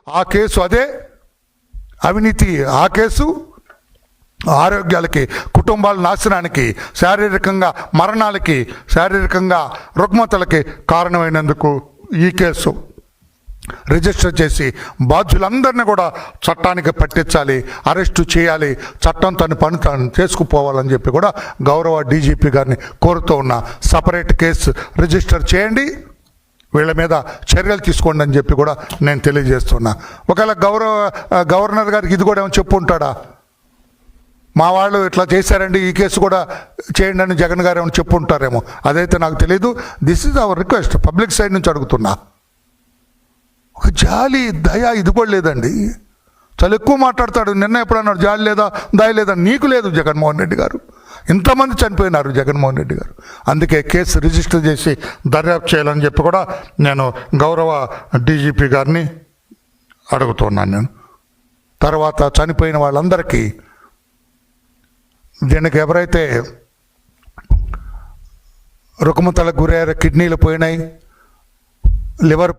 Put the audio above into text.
ఆ కేసు అదే, అవినీతి ఆ కేసు, ఆరోగ్యాలకి, కుటుంబాల నాశనానికి, శారీరకంగా మరణాలకి, శారీరకంగా రుగ్మతలకి కారణమైనందుకు ఈ కేసు రిజిస్టర్ చేసి బాధ్యులందరినీ కూడా చట్టానికి పట్టించాలి, అరెస్టు చేయాలి, చట్టం తన పని తాను చేసుకుపోవాలని చెప్పి కూడా గౌరవ డీజీపీ గారిని కోరుతూ ఉన్నా. సపరేట్ కేసు రిజిస్టర్ చేయండి, వీళ్ళ మీద చర్యలు తీసుకోండి అని చెప్పి కూడా నేను తెలియజేస్తున్నా. ఒకవేళ గవర్నర్ గారికి ఇది కూడా ఏమైనా చెప్పు ఉంటాడా, మా వాళ్ళు ఇట్లా చేశారండి ఈ కేసు కూడా చేయండి అని జగన్ గారు ఏమైనా చెప్పు ఉంటారేమో, అదైతే నాకు తెలియదు. This is our request, public side నుంచి అడుగుతున్నా. ఒక జాలి దయ ఇది కూడా లేదండి. చాలా ఎక్కువ మాట్లాడతాడు. నిన్న ఎప్పుడన్నాడు జాలి లేదా దయ లేదా? నీకు లేదు జగన్మోహన్ రెడ్డి గారు. ఇంతమంది చనిపోయినారు జగన్మోహన్ రెడ్డి గారు. అందుకే కేసు రిజిస్టర్ చేసి దర్యాప్తు చేయాలని చెప్పి కూడా నేను గౌరవ డీజీపీ గారిని అడుగుతున్నాను. నేను తర్వాత చనిపోయిన వాళ్ళందరికీ, దీనికి ఎవరైతే రుగ్మతలకు గురయ్యారో, కిడ్నీలు పోయినాయి, లివర్